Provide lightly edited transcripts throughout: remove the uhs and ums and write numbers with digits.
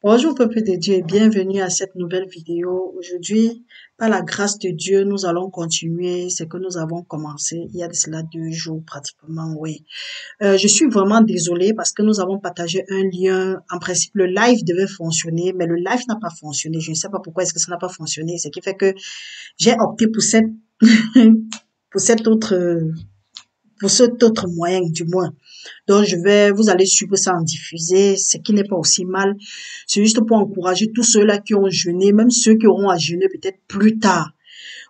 Bonjour peuple de Dieu et bienvenue à cette nouvelle vidéo. Aujourd'hui, par la grâce de Dieu, nous allons continuer ce que nous avons commencé il y a de cela 2 jours pratiquement, oui. Je suis vraiment désolée parce que nous avons partagé un lien. En principe, le live devait fonctionner, mais le live n'a pas fonctionné. Je ne sais pas pourquoi est-ce que ça n'a pas fonctionné. Ce qui fait que j'ai opté pour pour cette autre, pour cet autre moyen, du moins. Donc, vous allez suivre ça en diffusé, ce qui n'est pas aussi mal. C'est juste pour encourager tous ceux-là qui ont jeûné, même ceux qui auront à jeûner peut-être plus tard.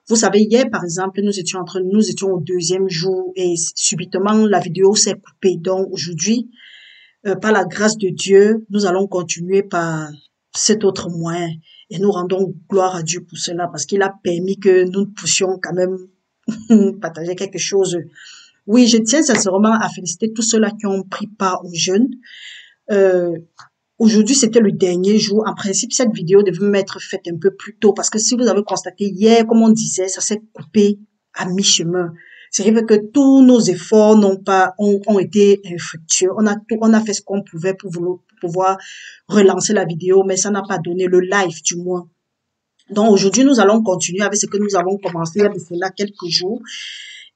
Vous savez, hier, par exemple, nous étions au 2e jour et subitement, la vidéo s'est coupée. Donc, aujourd'hui, par la grâce de Dieu, nous allons continuer par cet autre moyen. Et nous rendons gloire à Dieu pour cela parce qu'il a permis que nous puissions quand même partager quelque chose. Oui, je tiens sincèrement à féliciter tous ceux-là qui ont pris part au jeûne. Euh, Aujourd'hui, c'était le dernier jour. En principe, cette vidéo devait m'être faite un peu plus tôt parce que si vous avez constaté hier, comme on disait, ça s'est coupé à mi-chemin. C'est vrai que tous nos efforts ont été infructueux. On a fait ce qu'on pouvait pour pouvoir relancer la vidéo, mais ça n'a pas donné le live, du moins. Donc aujourd'hui, nous allons continuer avec ce que nous avons commencé il y a de cela quelques jours.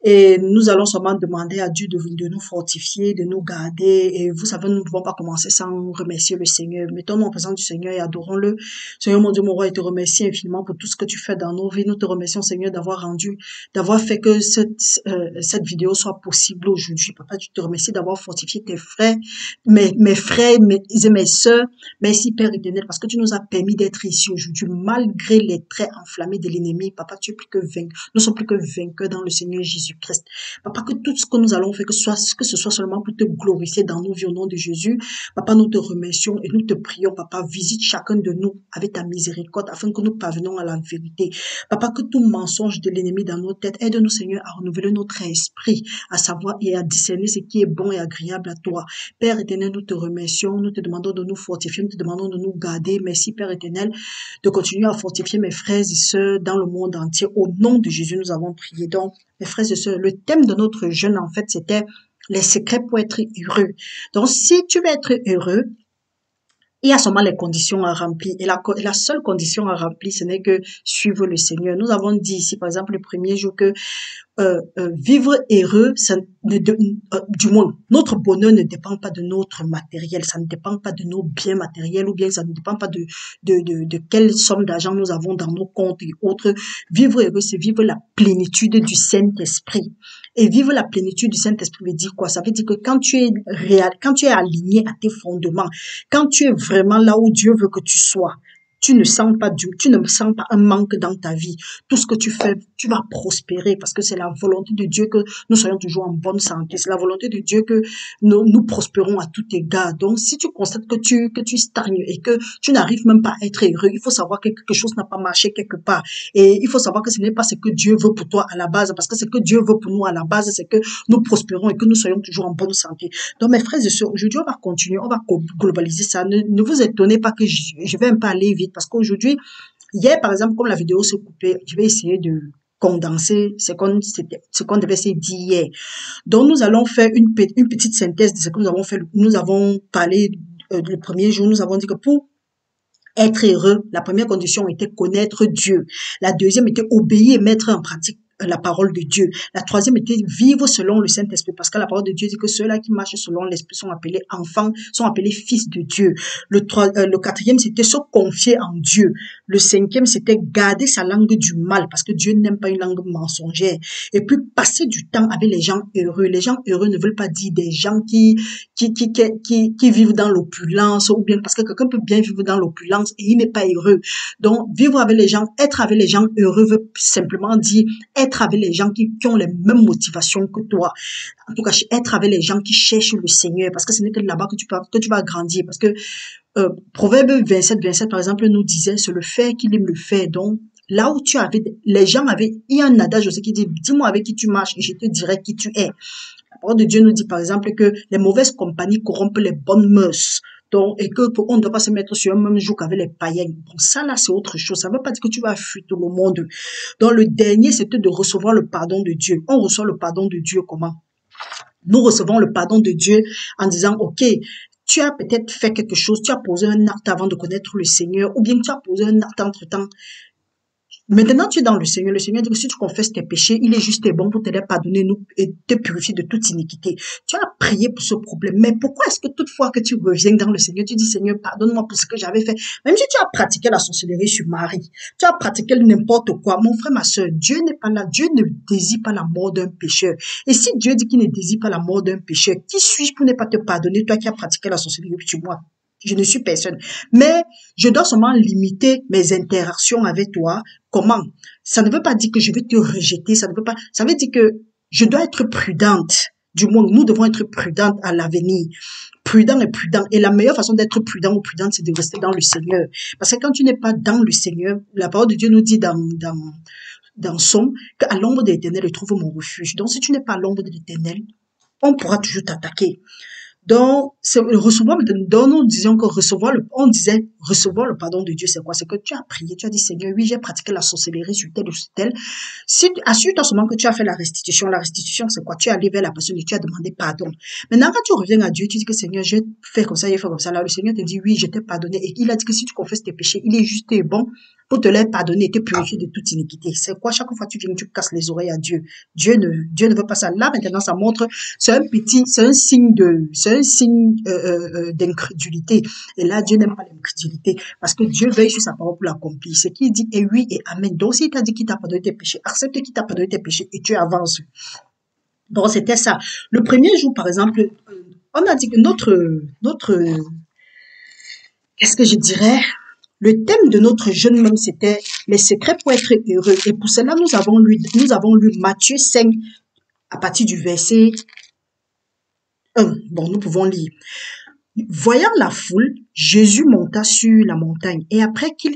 Et nous allons seulement demander à Dieu de nous fortifier, de nous garder. Et vous savez, nous ne pouvons pas commencer sans remercier le Seigneur. Mettons-nous en présence du Seigneur et adorons-le. Seigneur, mon Dieu, mon roi, et te remercie infiniment pour tout ce que tu fais dans nos vies. Nous te remercions, Seigneur, d'avoir fait que cette vidéo soit possible aujourd'hui. Papa, tu te remercies d'avoir fortifié tes frères, mes frères et mes sœurs. Merci, Père éternel, parce que tu nous as permis d'être ici aujourd'hui, malgré les traits enflammés de l'ennemi. Papa, tu es plus que vainqueur. Nous sommes plus que vainqueurs dans le Seigneur Jésus-Christ. Papa, que tout ce que nous allons faire, que ce soit seulement pour te glorifier dans nos vies au nom de Jésus. Papa, nous te remercions et nous te prions, Papa, visite chacun de nous avec ta miséricorde afin que nous parvenions à la vérité. Papa, que tout mensonge de l'ennemi dans nos têtes, aide-nous, Seigneur, à renouveler notre esprit, à savoir et à discerner ce qui est bon et agréable à toi. Père éternel, nous te remercions, nous te demandons de nous fortifier, nous te demandons de nous garder. Merci, Père éternel, de continuer à fortifier mes frères et sœurs dans le monde entier. Au nom de Jésus, nous avons prié. Donc, mes frères et sœurs, le thème de notre jeûne, en fait, c'était les secrets pour être heureux. Donc, si tu veux être heureux, il y a seulement les conditions à remplir. Et la seule condition à remplir, ce n'est que suivre le Seigneur. Nous avons dit ici, par exemple, le premier jour que vivre heureux, du moins, notre bonheur ne dépend pas de notre matériel, ça ne dépend pas de nos biens matériels ou bien ça ne dépend pas de quelle somme d'argent nous avons dans nos comptes et autres. Vivre heureux, c'est vivre la plénitude du Saint-Esprit. Et vivre la plénitude du Saint-Esprit veut dire quoi? Ça veut dire que quand tu es quand tu es aligné à tes fondements, quand tu es vraiment là où Dieu veut que tu sois, tu ne sens pas un manque dans ta vie. Tout ce que tu fais, tu vas prospérer parce que c'est la volonté de Dieu que nous soyons toujours en bonne santé. C'est la volonté de Dieu que nous prospérons à tout égard. Donc, si tu constates que tu stagnes et que tu n'arrives même pas à être heureux, il faut savoir que quelque chose n'a pas marché quelque part. Et il faut savoir que ce n'est pas ce que Dieu veut pour toi à la base, parce que ce que Dieu veut pour nous à la base, c'est que nous prospérons et que nous soyons toujours en bonne santé. Donc, mes frères et sœurs, aujourd'hui, on va continuer, on va globaliser ça. Ne vous étonnez pas que je vais un peu aller vite parce qu'aujourd'hui, hier, par exemple, comme la vidéo s'est coupée, je vais essayer de condenser ce qu'on devait se dire hier. Donc, nous allons faire une petite synthèse de ce que nous avons fait. Nous avons parlé le premier jour, nous avons dit que pour être heureux, la première condition était connaître Dieu. La deuxième était obéir et mettre en pratique la parole de Dieu. La troisième était vivre selon le Saint-Esprit, parce que la parole de Dieu dit que ceux-là qui marchent selon l'Esprit sont appelés enfants, sont appelés fils de Dieu. Le quatrième, c'était se confier en Dieu. Le cinquième, c'était garder sa langue du mal, parce que Dieu n'aime pas une langue mensongère. Et puis, passer du temps avec les gens heureux. Les gens heureux ne veulent pas dire des gens qui vivent dans l'opulence, ou bien parce que quelqu'un peut bien vivre dans l'opulence et il n'est pas heureux. Donc, vivre avec les gens, être avec les gens heureux veut simplement dire être avec les gens qui ont les mêmes motivations que toi. En tout cas, être avec les gens qui cherchent le Seigneur, parce que ce n'est que là-bas que tu vas grandir. Parce que Proverbe 27, par exemple, nous disait, c'est le faire qu'il aime le faire. Donc, là où il y a un adage aussi qui dit, dis-moi avec qui tu marches et je te dirai qui tu es. La parole de Dieu nous dit, par exemple, que les mauvaises compagnies corrompent les bonnes mœurs. Donc, et on ne doit pas se mettre sur un même jour qu'avec les païens. Bon, ça, là, c'est autre chose. Ça ne veut pas dire que tu vas fuir tout le monde. Donc, le dernier, c'était de recevoir le pardon de Dieu. On reçoit le pardon de Dieu comment? Nous recevons le pardon de Dieu en disant, OK, tu as peut-être fait quelque chose, tu as posé un acte avant de connaître le Seigneur, ou bien tu as posé un acte entre-temps. Maintenant, tu es dans le Seigneur. Le Seigneur dit que si tu confesses tes péchés, il est juste et bon pour te les pardonner nous, et te purifier de toute iniquité. Tu as prié pour ce problème. Mais pourquoi est-ce que toutefois que tu reviens dans le Seigneur, tu dis Seigneur, pardonne-moi pour ce que j'avais fait. Même si tu as pratiqué la sorcellerie sur Marie, tu as pratiqué n'importe quoi. Mon frère, ma soeur, Dieu n'est pas là. Dieu ne désire pas la mort d'un pécheur. Et si Dieu dit qu'il ne désire pas la mort d'un pécheur, qui suis-je pour ne pas te pardonner, toi qui as pratiqué la sorcellerie sur moi? Je ne suis personne. Mais je dois seulement limiter mes interactions avec toi. Comment? Ça ne veut pas dire que je vais te rejeter. Ça ne veut pas, ça veut dire que je dois être prudente. Du moins, nous devons être prudentes à l'avenir. Prudent et prudent. Et la meilleure façon d'être prudent ou prudente, c'est de rester dans le Seigneur. Parce que quand tu n'es pas dans le Seigneur, la parole de Dieu nous dit dans Somme qu'à l'ombre de l'Éternel, je trouve mon refuge. Donc, si tu n'es pas à l'ombre de l'Éternel, on pourra toujours t'attaquer. Donc, recevoir, donc nous disions que on disait recevoir le pardon de Dieu, c'est quoi? C'est que tu as prié, tu as dit Seigneur, oui, j'ai pratiqué la sorcellerie sur tel ou sur tel. Si, assure-toi seulement que tu as fait la restitution. La restitution, c'est quoi? Tu es allé vers la personne et tu as demandé pardon. Maintenant, quand tu reviens à Dieu, tu dis que Seigneur, j'ai fait comme ça, j'ai fait comme ça. Là, le Seigneur te dit oui, je t'ai pardonné. Et il a dit que si tu confesses tes péchés, il est juste et bon pour te les pardonner et te purifier de toute iniquité. C'est quoi? Chaque fois que tu viens, tu casses les oreilles à Dieu. Dieu ne veut pas ça. Là, maintenant, ça montre, c'est un signe d'incrédulité. Et là, Dieu n'aime pas l'incrédulité parce que Dieu veille sur sa parole pour l'accomplir. Ce qu'il dit est oui et amen. Donc, s'il t'a dit qu'il t'a pardonné tes péchés, accepte qu'il t'a pardonné tes péchés et tu avances. Donc, c'était ça. Le premier jour, par exemple, on a dit que qu'est-ce que je dirais? Le thème de notre jeûne même, c'était les secrets pour être heureux. Et pour cela, nous avons lu Matthieu 5 à partir du verset 1. Bon, nous pouvons lire. Voyant la foule, Jésus monta sur la montagne et après qu'il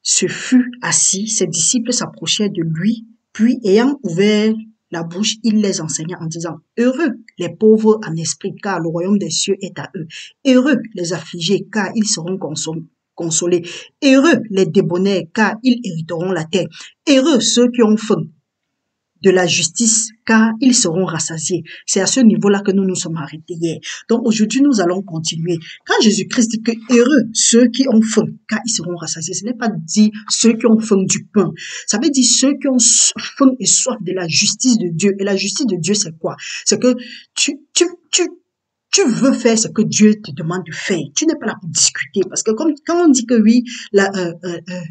se fut assis, ses disciples s'approchèrent de lui, puis ayant ouvert la bouche, il les enseigna en disant, heureux les pauvres en esprit, car le royaume des cieux est à eux. Heureux les affligés, car ils seront consolés. Heureux les débonnaires, car ils hériteront la terre. Heureux ceux qui ont faim de la justice, car ils seront rassasiés. C'est à ce niveau-là que nous nous sommes arrêtés hier. Donc aujourd'hui, nous allons continuer. Quand Jésus-Christ dit que heureux ceux qui ont faim, car ils seront rassasiés, ce n'est pas dit ceux qui ont faim du pain. Ça veut dire ceux qui ont faim et soif de la justice de Dieu. Et la justice de Dieu, c'est quoi? C'est que tu veux faire ce que Dieu te demande de faire. Tu n'es pas là pour discuter. Parce que quand on dit que oui,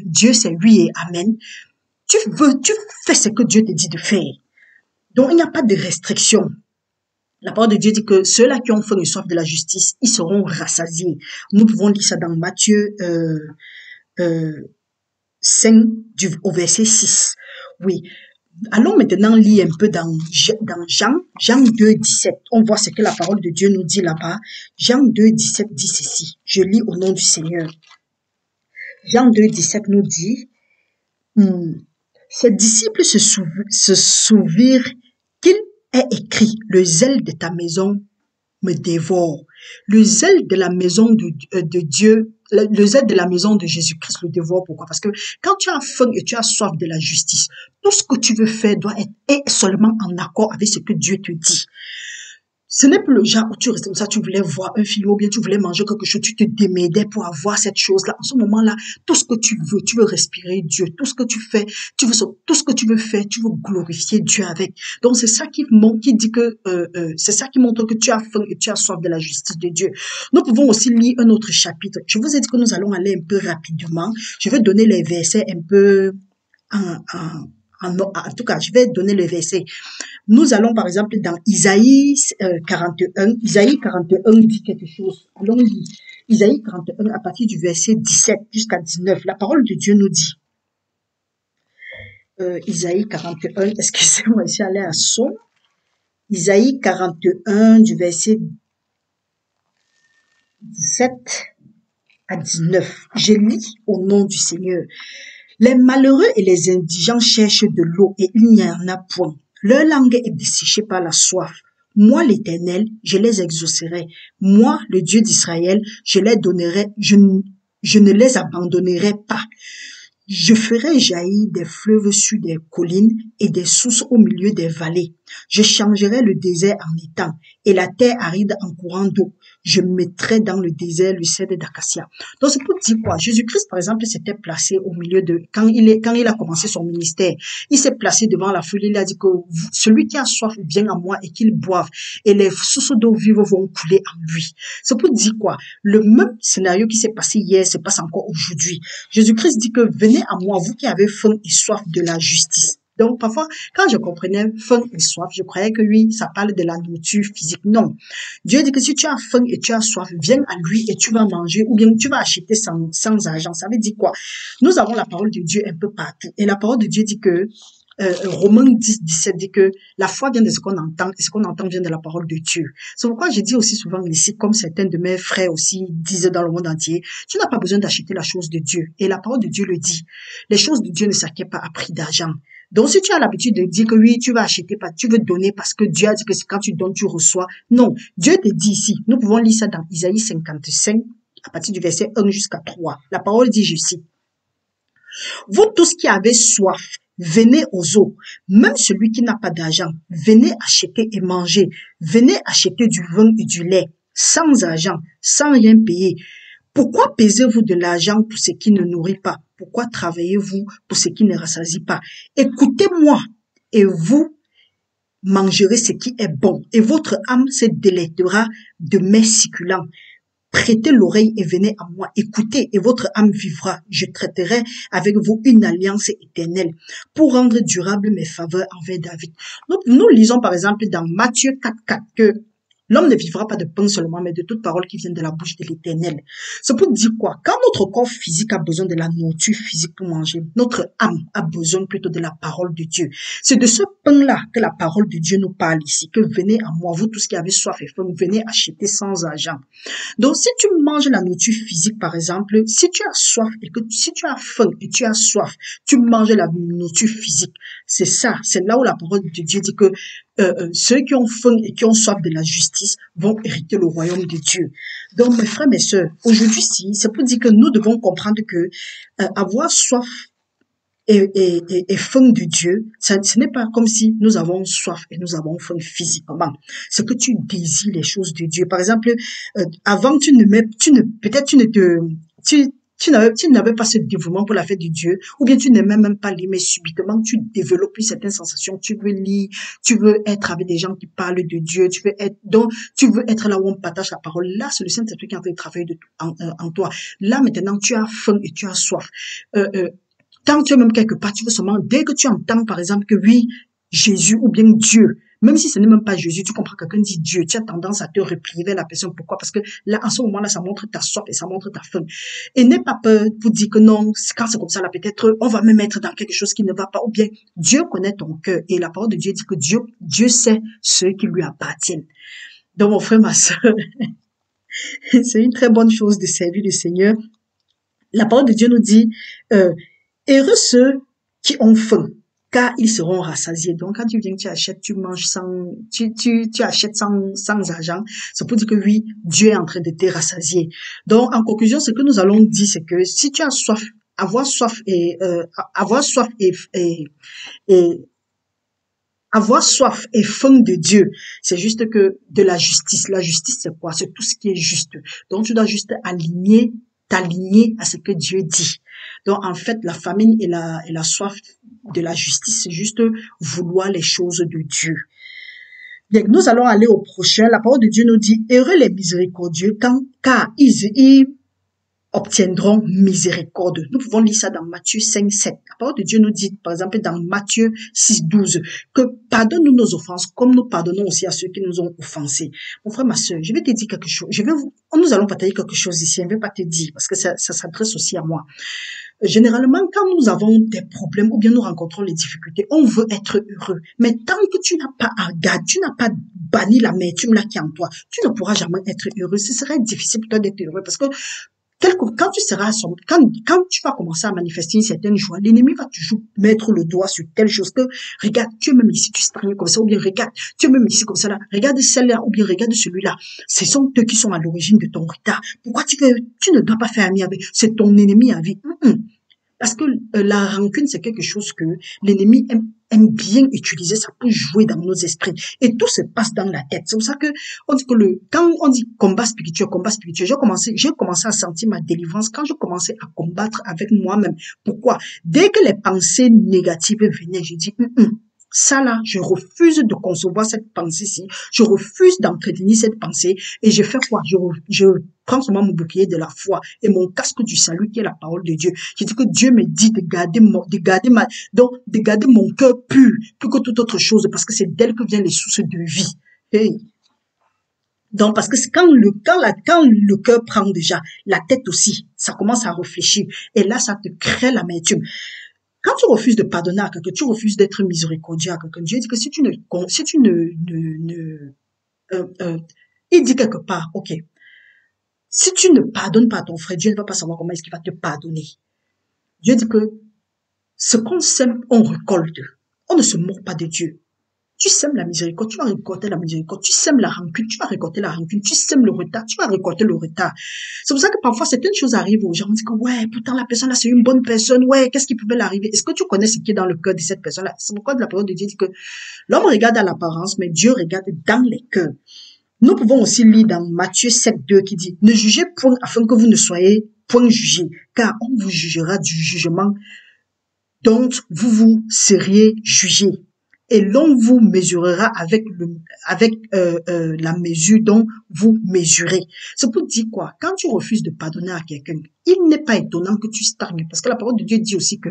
Dieu c'est oui et amen, tu fais ce que Dieu te dit de faire. Donc, il n'y a pas de restriction. La parole de Dieu dit que ceux-là qui ont faim et soif de la justice, ils seront rassasiés. Nous pouvons lire ça dans Matthieu 5 au verset 6. Oui. Allons maintenant lire un peu dans Jean 2, 17. On voit ce que la parole de Dieu nous dit là-bas. Jean 2, 17 dit ceci. Je lis au nom du Seigneur. Jean 2, 17 nous dit... Ses disciples se souvirent qu'il est écrit, le zèle de ta maison me dévore. Le zèle de la maison de Dieu, le zèle de la maison de Jésus-Christ le dévore. Pourquoi? Parce que quand tu as faim et tu as soif de la justice, tout ce que tu veux faire doit être seulement en accord avec ce que Dieu te dit. Ce n'est plus le genre où tu restes comme ça, tu voulais voir un film ou bien tu voulais manger quelque chose, tu te démerdais pour avoir cette chose-là. En ce moment-là, tout ce que tu veux respirer Dieu, tout ce que tu fais, tout ce que tu veux faire, tu veux glorifier Dieu avec. Donc c'est ça qui dit que c'est ça qui montre que tu as faim et tu as soif de la justice de Dieu. Nous pouvons aussi lire un autre chapitre. Je vous ai dit que nous allons aller un peu rapidement. Je vais donner les versets un peu en tout cas, je vais donner le verset. Nous allons par exemple dans Isaïe 41. Isaïe 41 dit quelque chose. Allons lire. Isaïe 41 à partir du verset 17 jusqu'à 19. La parole de Dieu nous dit. Isaïe 41, excusez-moi, je suis allée à son. Isaïe 41 du verset 17 à 19. Je lis au nom du Seigneur. Les malheureux et les indigents cherchent de l'eau et il n'y en a point. Leur langue est desséchée par la soif. Moi, l'Éternel, je les exaucerai. Moi, le Dieu d'Israël, je les donnerai, je ne les abandonnerai pas. Je ferai jaillir des fleuves sur des collines et des sources au milieu des vallées. Je changerai le désert en étang et la terre aride en courant d'eau. je mettrai dans le désert le cèdre d'acacia. Donc c'est pour dire quoi? Jésus-Christ, par exemple, s'était placé au milieu de, quand il a commencé son ministère, il s'est placé devant la foule, il a dit que celui qui a soif vient à moi et qu'il boive, et les sources d'eau vive vont couler en lui. C'est pour dire quoi? Le même scénario qui s'est passé hier se passe encore aujourd'hui. Jésus-Christ dit que venez à moi, vous qui avez faim et soif de la justice. Donc, parfois, quand je comprenais faim et soif, je croyais que oui, ça parle de la nourriture physique. Non. Dieu dit que si tu as faim et tu as soif, viens à lui et tu vas manger ou bien tu vas acheter sans argent. Ça veut dire quoi? Nous avons la parole de Dieu un peu partout. Et la parole de Dieu dit que Romains 10, 17 dit que la foi vient de ce qu'on entend et ce qu'on entend vient de la parole de Dieu. C'est pourquoi je dis aussi souvent ici, comme certains de mes frères aussi disent dans le monde entier, tu n'as pas besoin d'acheter la chose de Dieu. Et la parole de Dieu le dit. Les choses de Dieu ne s'acquièrent pas à prix d'argent. Donc, si tu as l'habitude de dire que oui, tu vas acheter, tu veux donner parce que Dieu a dit que quand tu donnes, tu reçois. Non, Dieu te dit ici. Nous pouvons lire ça dans Isaïe 55, à partir du verset 1 jusqu'à 3. La parole dit, je cite, vous tous qui avez soif, venez aux eaux. Même celui qui n'a pas d'argent, venez acheter et manger. Venez acheter du vin et du lait, sans argent, sans rien payer. Pourquoi pesez-vous de l'argent pour ce qui ne nourrit pas? Pourquoi travaillez-vous pour ce qui ne rassasie pas? Écoutez-moi et vous mangerez ce qui est bon et votre âme se délectera de mets succulents. Prêtez l'oreille et venez à moi. Écoutez et votre âme vivra. Je traiterai avec vous une alliance éternelle pour rendre durable mes faveurs envers David. Nous lisons par exemple dans Matthieu 4.4 que l'homme ne vivra pas de pain seulement, mais de toute parole qui vient de la bouche de l'Éternel. C'est pour dire quoi? Quand notre corps physique a besoin de la nourriture physique pour manger, notre âme a besoin plutôt de la parole de Dieu. C'est de ce pain-là que la parole de Dieu nous parle ici, que venez à moi, vous tous qui avez soif et faim, venez acheter sans argent. Donc, si tu manges la nourriture physique, par exemple, si tu as soif et que si tu as faim et tu as soif, tu manges la nourriture physique. C'est ça, c'est là où la parole de Dieu dit que ceux qui ont faim et qui ont soif de la justice vont hériter le royaume de Dieu. Donc, mes frères, mes sœurs, aujourd'hui, c'est pour dire que nous devons comprendre que avoir soif et faim de Dieu, ce n'est pas comme si nous avons soif et nous avons faim physiquement. C'est que tu désires les choses de Dieu. Par exemple, avant, tu n'avais pas ce dévouement pour la fête de Dieu, ou bien tu n'aimais même pas lire, mais subitement tu développes une certaine sensation, tu veux lire, tu veux être avec des gens qui parlent de Dieu, tu veux être là où on partage la parole. Là, c'est le Saint-Esprit qui est en train de travailler en toi. Là, maintenant, tu as faim et tu as soif. Tant que tu es même quelque part, tu veux seulement, dès que tu entends, par exemple, que oui, Jésus ou bien Dieu, même si ce n'est même pas Jésus, tu comprends, quelqu'un dit Dieu, tu as tendance à te replier vers la personne. Pourquoi? Parce que là, en ce moment-là, ça montre ta soif et ça montre ta faim. Et n'aie pas peur pour dire que non, quand c'est comme ça, là, peut-être, on va me mettre dans quelque chose qui ne va pas. Ou bien, Dieu connaît ton cœur. Et la parole de Dieu dit que Dieu sait ceux qui lui appartiennent. Donc, mon frère, ma soeur, c'est une très bonne chose de servir le Seigneur. La parole de Dieu nous dit, heureux ceux qui ont faim, car ils seront rassasiés. Donc, quand tu viens, tu achètes, tu manges tu achètes sans argent. C'est pour dire que oui, Dieu est en train de te rassasier. Donc, en conclusion, ce que nous allons dire, c'est que si tu as soif, avoir soif et faim de Dieu, c'est juste que de la justice. La justice, c'est quoi? C'est tout ce qui est juste. Donc, tu dois juste t'aligner à ce que Dieu dit. Donc, en fait, la famine et la soif de la justice, c'est juste vouloir les choses de Dieu. Bien, nous allons aller au prochain. La parole de Dieu nous dit, heureux les miséricordieux, car ils obtiendront miséricorde. Nous pouvons lire ça dans Matthieu 5, 7. La parole de Dieu nous dit, par exemple, dans Matthieu 6, 12, que pardonne-nous nos offenses comme nous pardonnons aussi à ceux qui nous ont offensés. Mon frère, ma soeur, je vais te dire quelque chose. Nous allons partager quelque chose ici. Je ne vais pas te dire parce que ça s'adresse aussi à moi. Généralement, quand nous avons des problèmes ou bien nous rencontrons les difficultés, on veut être heureux. Mais tant que tu n'as pas tu n'as pas banni l'amertume là qui est en toi, tu ne pourras jamais être heureux. Ce serait difficile pour toi d'être heureux parce que quand tu vas commencer à manifester une certaine joie, l'ennemi va toujours mettre le doigt sur telle chose que, regarde, tu es même ici, tu stagnes comme ça, ou bien regarde, tu es même ici comme ça là, regarde celle-là, ou bien regarde celui-là. Ce sont eux qui sont à l'origine de ton retard. Pourquoi tu ne dois pas faire ami avec, c'est ton ennemi à vie. Parce que la rancune, c'est quelque chose que l'ennemi aime bien utiliser ça pour jouer dans nos esprits. Et tout se passe dans la tête. C'est pour ça que on dit que quand on dit combat spirituel, j'ai commencé à sentir ma délivrance quand je commençais à combattre avec moi-même. Pourquoi? Dès que les pensées négatives venaient, j'ai dit, ça là, je refuse de concevoir cette pensée-ci. Je refuse d'entretenir cette pensée. Et je fais quoi? Je prends seulement mon bouclier de la foi et mon casque du salut qui est la parole de Dieu. Je dis que Dieu me dit de garder mon cœur pur, plus que toute autre chose, parce que c'est d'elle que viennent les sources de vie. Hey. Donc, parce que c'est quand le cœur prend déjà, la tête aussi, ça commence à réfléchir. Et là, ça te crée l'amertume. Quand tu refuses de pardonner à quelqu'un, tu refuses d'être miséricordieux à quelqu'un. Dieu dit que si tu il dit quelque part, ok, si tu ne pardonnes pas à ton frère, Dieu ne va pas savoir comment est-ce qu'il va te pardonner. Dieu dit que ce qu'on sème, on récolte. On ne se moque pas de Dieu. Tu sèmes la miséricorde, tu vas récolter la miséricorde. Tu sèmes la rancune, tu vas récolter la rancune. Tu sèmes le retard, tu vas récolter le retard. C'est pour ça que parfois certaines choses arrivent aux gens. On dit que ouais, pourtant la personne là c'est une bonne personne. Ouais, qu'est-ce qui pouvait l'arriver? Est-ce que tu connais ce qui est dans le cœur de cette personne là? C'est pourquoi la parole de Dieu dit que l'homme regarde à l'apparence, mais Dieu regarde dans les cœurs. Nous pouvons aussi lire dans Matthieu 7:2 qui dit, ne jugez point afin que vous ne soyez point jugés, car on vous jugera du jugement dont vous seriez jugés. Et l'on vous mesurera avec la mesure dont vous mesurez. C'est pour dire quoi? Quand tu refuses de pardonner à quelqu'un, il n'est pas étonnant que tu stagnes. Parce que la parole de Dieu dit aussi que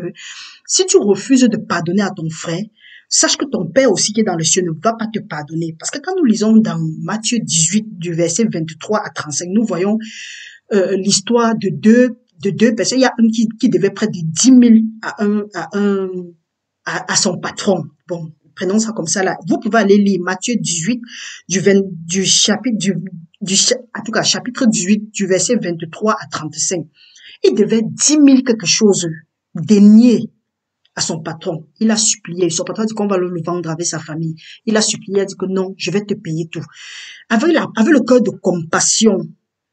si tu refuses de pardonner à ton frère, sache que ton Père aussi qui est dans le ciel ne va pas te pardonner. Parce que quand nous lisons dans Matthieu 18, du verset 23 à 35, nous voyons l'histoire de deux personnes. Il y a un qui devait près de 10 000 à son patron. Bon, prenons ça comme ça là. Vous pouvez aller lire Matthieu 18 chapitre 18 du verset 23 à 35. Il devait 10 000 quelque chose dénier à son patron. Il a supplié. Son patron a dit qu'on va le vendre avec sa famille. Il a supplié, il a dit que non, je vais te payer tout. Avec le cœur de compassion,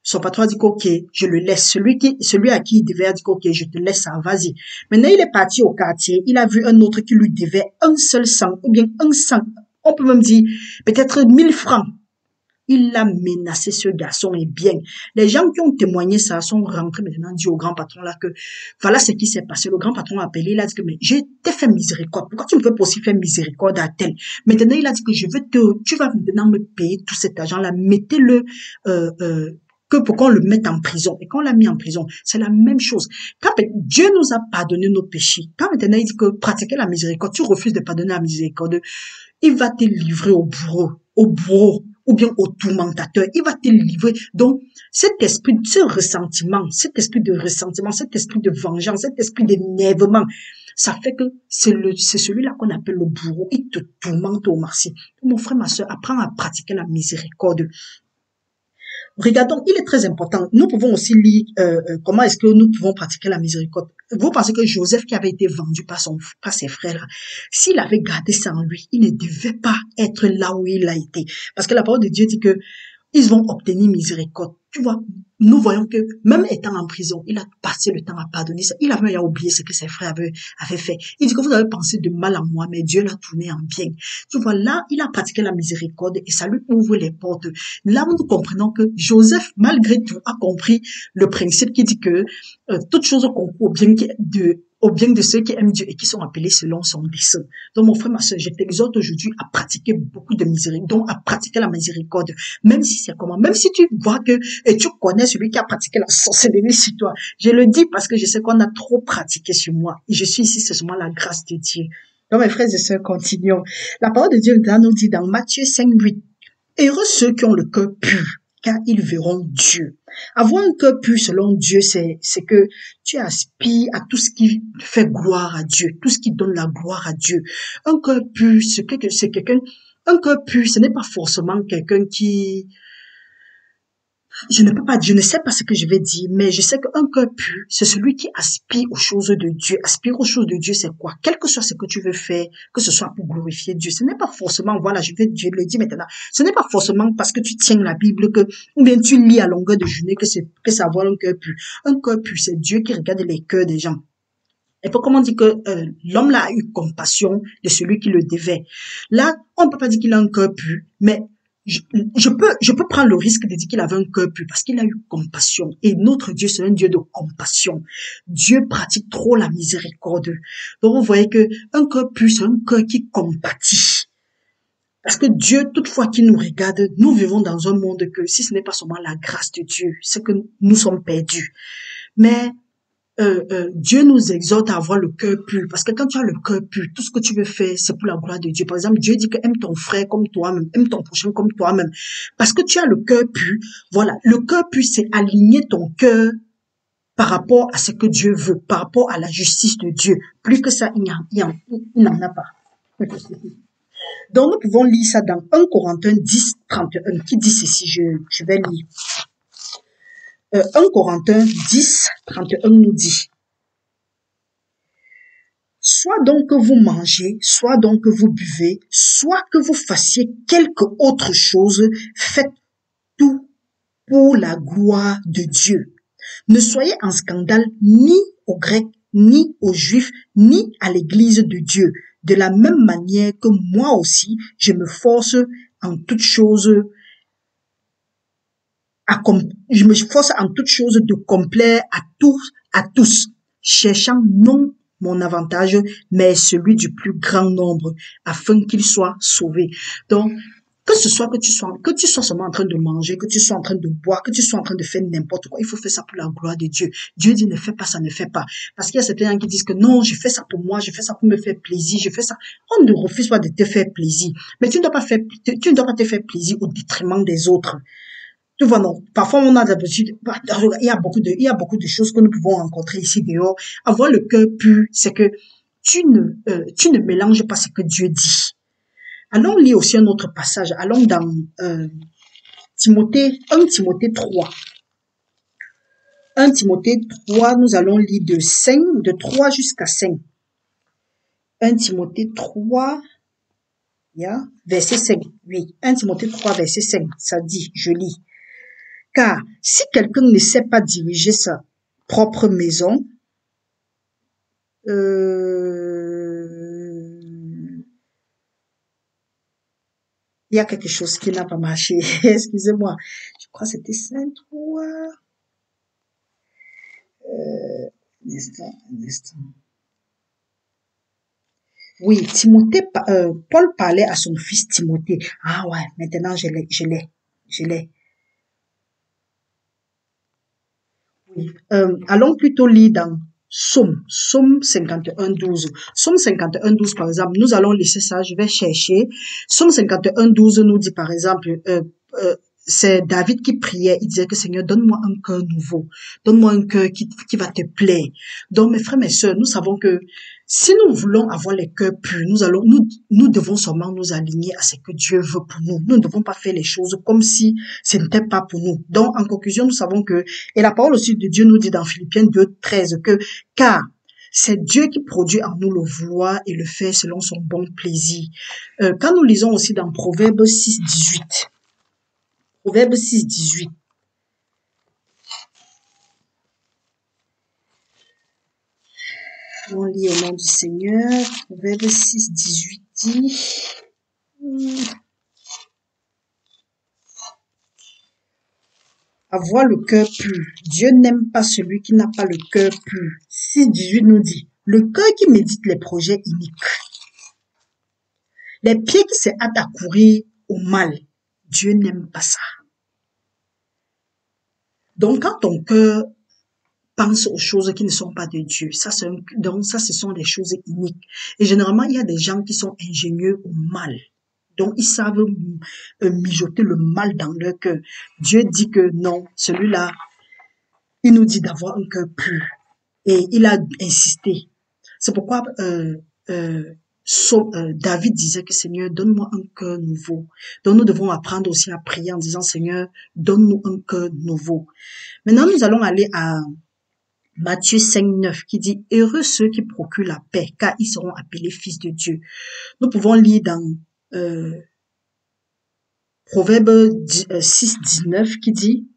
son patron a dit ok, je le laisse. Celui à qui il devait a dit ok, je te laisse ça, vas-y. Maintenant, il est parti au quartier. Il a vu un autre qui lui devait un seul sang, ou bien un sang. On peut même dire peut-être 1000 francs. Il a menacé ce garçon et bien. Les gens qui ont témoigné ça sont rentrés maintenant dit au grand patron là que voilà ce qui s'est passé. Le grand patron a appelé, il a dit que mais j'ai t'ai fait miséricorde. Pourquoi tu ne peux pas aussi faire miséricorde à tel? Maintenant il a dit que tu vas maintenant me payer tout cet argent là. Mettez-le que pour qu'on le mette en prison. Et quand on l'a mis en prison, c'est la même chose. Quand Dieu nous a pardonné nos péchés, quand maintenant il dit que pratiquer la miséricorde, tu refuses de pardonner la miséricorde, il va te livrer au bourreau, ou bien au tourmentateur. Il va te livrer. Donc, cet esprit de ressentiment, cet esprit de vengeance, cet esprit d'énervement, ça fait que c'est celui-là qu'on appelle le bourreau. Il te tourmente au marché. Mon frère, ma soeur, apprends à pratiquer la miséricorde. Regardons, il est très important. Nous pouvons aussi lire comment est-ce que nous pouvons pratiquer la miséricorde. Vous pensez que Joseph qui avait été vendu par ses frères là, s'il avait gardé ça en lui, il ne devait pas être là où il a été. Parce que la parole de Dieu dit que ils vont obtenir miséricorde. Tu vois, nous voyons que même étant en prison, il a passé le temps à pardonner ça. Il avait même oublié ce que ses frères avaient fait. Il dit que vous avez pensé de mal à moi, mais Dieu l'a tourné en bien. Tu vois, là, il a pratiqué la miséricorde et ça lui ouvre les portes. Là, nous comprenons que Joseph, malgré tout, a compris le principe qui dit que toute chose concourt au bien de ceux qui aiment Dieu et qui sont appelés selon son dessein. Donc, mon frère, ma soeur, je t'exhorte aujourd'hui à pratiquer beaucoup de miséricorde, donc à pratiquer la miséricorde, même si c'est comment, même si tu vois que, et tu connais celui qui a pratiqué la sorcellerie sur toi. Je le dis parce que je sais qu'on a trop pratiqué sur moi. Et je suis ici, c'est seulement la grâce de Dieu. Donc, mes frères et sœurs, continuons. La parole de Dieu nous dit dans Matthieu 5:8, heureux ceux qui ont le cœur pur, car ils verront Dieu. Avoir un cœur pur selon Dieu, c'est que tu aspires à tout ce qui fait gloire à Dieu, tout ce qui donne la gloire à Dieu. Un cœur pur, un cœur pur, ce n'est pas forcément quelqu'un qui, je ne sais pas ce que je vais dire, mais je sais qu'un cœur pur, c'est celui qui aspire aux choses de Dieu. Aspire aux choses de Dieu, c'est quoi? Quel que soit ce que tu veux faire, que ce soit pour glorifier Dieu. Ce n'est pas forcément, voilà, je le dis maintenant. Ce n'est pas forcément parce que tu tiens la Bible ou bien tu lis à longueur de journée que ça avoir un cœur pur. Un cœur pur, c'est Dieu qui regarde les cœurs des gens. Et puis, comment on dit que l'homme là a eu compassion de celui qui le devait. Là, on ne peut pas dire qu'il a un cœur pur, mais je peux prendre le risque de dire qu'il avait un cœur pur parce qu'il a eu compassion. Et notre Dieu, c'est un Dieu de compassion. Dieu pratique trop la miséricorde. Donc, vous voyez que un cœur pur, c'est un cœur qui compatit. Parce que Dieu, toutefois qu'il nous regarde, nous vivons dans un monde que si ce n'est pas seulement la grâce de Dieu, c'est que nous sommes perdus. Mais Dieu nous exhorte à avoir le cœur pur, parce que quand tu as le cœur pur, tout ce que tu veux faire, c'est pour la gloire de Dieu. Par exemple, Dieu dit que aime ton frère comme toi-même, aime ton prochain comme toi-même. Parce que tu as le cœur pur, voilà. Le cœur pur, c'est aligner ton cœur par rapport à ce que Dieu veut, par rapport à la justice de Dieu. Plus que ça, il n'en a pas. Donc, nous pouvons lire ça dans 1 Corinthiens 10, 31, qui dit ceci, je vais lire. 1 Corinthiens 10, 31 nous dit: soit donc que vous mangez, soit donc que vous buvez, soit que vous fassiez quelque autre chose, faites tout pour la gloire de Dieu. Ne soyez en scandale ni aux Grecs, ni aux Juifs, ni à l'Église de Dieu. De la même manière que moi aussi, je me force en toutes choses de complaire à tous, cherchant non mon avantage, mais celui du plus grand nombre, afin qu'ils soient sauvés. Donc, que ce soit que tu sois seulement en train de manger, que tu sois en train de boire, que tu sois en train de faire n'importe quoi, il faut faire ça pour la gloire de Dieu. Dieu dit ne fais pas ça, ne fais pas. Parce qu'il y a certains gens qui disent que non, je fais ça pour moi, je fais ça pour me faire plaisir, je fais ça. On ne refuse pas de te faire plaisir. Mais tu ne dois pas te faire plaisir au détriment des autres. Tu vois, non. Parfois, on a l'habitude, il y a beaucoup de choses que nous pouvons rencontrer ici dehors. Avoir le cœur pur, c'est que tu ne mélanges pas ce que Dieu dit. Allons lire aussi un autre passage. Allons dans Timothée 3. 1 Timothée 3, nous allons lire de 3 jusqu'à 5. 1 Timothée 3, verset 5. Oui, 1 Timothée 3, verset 5. Ça dit, je lis. Car si quelqu'un ne sait pas diriger sa propre maison, il y a quelque chose qui n'a pas marché. Excusez-moi. Je crois que c'était 5, 3. Oui, Paul parlait à son fils Timothée. Ah ouais, maintenant je l'ai. Oui. Allons plutôt lire dans Psaume 51, 12. Psaume 51, 12, par exemple, nous allons laisser ça, je vais chercher. Psaume 51, 12 nous dit, par exemple, c'est David qui priait, il disait que Seigneur, donne-moi un cœur nouveau, donne-moi un cœur qui va te plaire. Donc, mes frères, mes sœurs, nous savons que si nous voulons avoir les cœurs purs, nous devons seulement nous aligner à ce que Dieu veut pour nous. Nous ne devons pas faire les choses comme si ce n'était pas pour nous. Donc, en conclusion, nous savons que, et la parole aussi de Dieu nous dit dans Philippiens 2, 13 que, car c'est Dieu qui produit en nous le vouloir et le faire selon son bon plaisir. Quand nous lisons aussi dans Proverbes 6, 18, Proverbe 6, 18. On lit au nom du Seigneur. Proverbe 6, 18 dit. Avoir le cœur pur. Dieu n'aime pas celui qui n'a pas le cœur pur. 6, 18 nous dit. Le cœur qui médite les projets iniques. Les pieds qui se hâtent à courir au mal. Dieu n'aime pas ça. Donc, quand ton cœur pense aux choses qui ne sont pas de Dieu, donc ça, ce sont des choses iniques. Et généralement, il y a des gens qui sont ingénieux au mal. Donc, ils savent mijoter le mal dans leur cœur. Dieu dit que non, celui-là, il nous dit d'avoir un cœur pur. Et il a insisté. C'est pourquoi David disait que Seigneur, donne-moi un cœur nouveau. Donc, nous devons apprendre aussi à prier en disant, Seigneur, donne-nous un cœur nouveau. Maintenant, nous allons aller à Matthieu 5, 9 qui dit, heureux ceux qui procurent la paix, car ils seront appelés fils de Dieu. Nous pouvons lire dans Proverbe 6, 19 qui dit,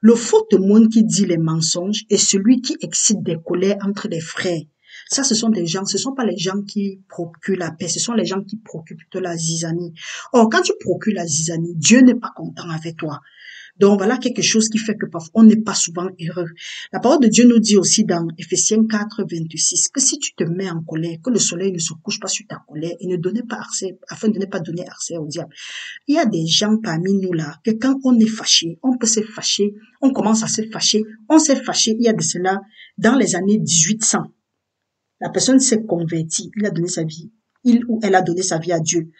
le faux témoin qui dit les mensonges est celui qui excite des colères entre les frères. Ça, ce sont des gens, ce sont pas les gens qui procurent la paix, ce sont les gens qui procurent plutôt la zizanie. Or, quand tu procures la zizanie, Dieu n'est pas content avec toi. Donc voilà quelque chose qui fait que parfois on n'est pas souvent heureux. La parole de Dieu nous dit aussi dans Éphésiens 4, 26 que si tu te mets en colère, que le soleil ne se couche pas sur ta colère et ne donnez pas accès, afin de ne pas donner accès au diable. Il y a des gens parmi nous là, que quand on est fâché, on peut se fâcher, on commence à se fâcher, on s'est fâché, il y a de cela, dans les années 1800. La personne s'est convertie, il a donné sa vie, il ou elle a donné sa vie à Dieu.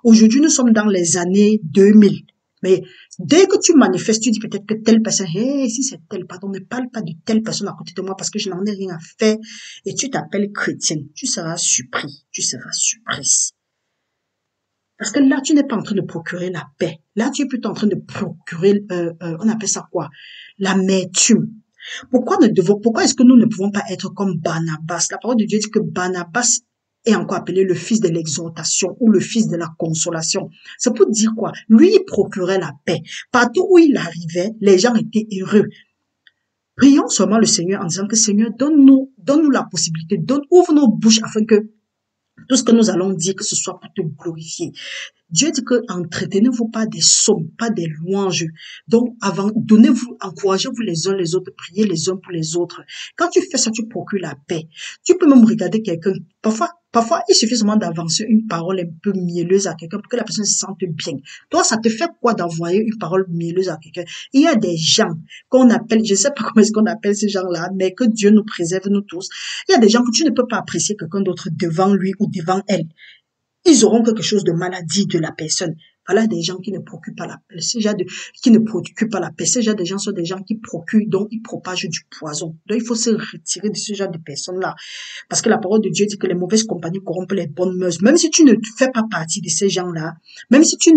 Aujourd'hui, nous sommes dans les années 2000. Mais dès que tu manifestes, tu dis peut-être que telle personne, hey, si c'est telle, pardon, ne parle pas de telle personne à côté de moi parce que je n'en ai rien à faire et tu t'appelles chrétienne. Tu seras surpris, tu seras surprise. Parce que là, tu n'es pas en train de procurer la paix. Là, tu es plutôt en train de procurer, on appelle ça quoi? L'amertume. Pourquoi est-ce que nous ne pouvons pas être comme Barnabas? La parole de Dieu dit que Barnabas est encore appelé le fils de l'exhortation ou le fils de la consolation. C'est pour dire quoi? Lui, il procurait la paix. Partout où il arrivait, les gens étaient heureux. Prions seulement le Seigneur en disant que Seigneur, donne-nous la possibilité, ouvre nos bouches afin que tout ce que nous allons dire, que ce soit pour te glorifier. Dieu dit que entretenez-vous pas des psaumes, pas des louanges. Donc, donnez-vous, encouragez-vous les uns les autres, priez les uns pour les autres. Quand tu fais ça, tu procures la paix. Tu peux même regarder quelqu'un. Parfois, il suffit seulement d'avancer une parole un peu mielleuse à quelqu'un pour que la personne se sente bien. Toi, ça te fait quoi d'envoyer une parole mielleuse à quelqu'un? Il y a des gens qu'on appelle, je sais pas comment est-ce qu'on appelle ces gens-là, mais que Dieu nous préserve, nous tous. Il y a des gens que tu ne peux pas apprécier quelqu'un d'autre devant lui ou devant elle. Ils auront quelque chose de maladie de la personne. Voilà des gens qui ne procurent pas la paix. Qui ne procurent pas la paix. Ces gens, des gens sont des gens qui procurent, donc ils propagent du poison. Donc il faut se retirer de ce genre de personnes-là. Parce que la parole de Dieu dit que les mauvaises compagnies corrompent les bonnes mœurs. Même si tu ne fais pas partie de ces gens-là, même si tu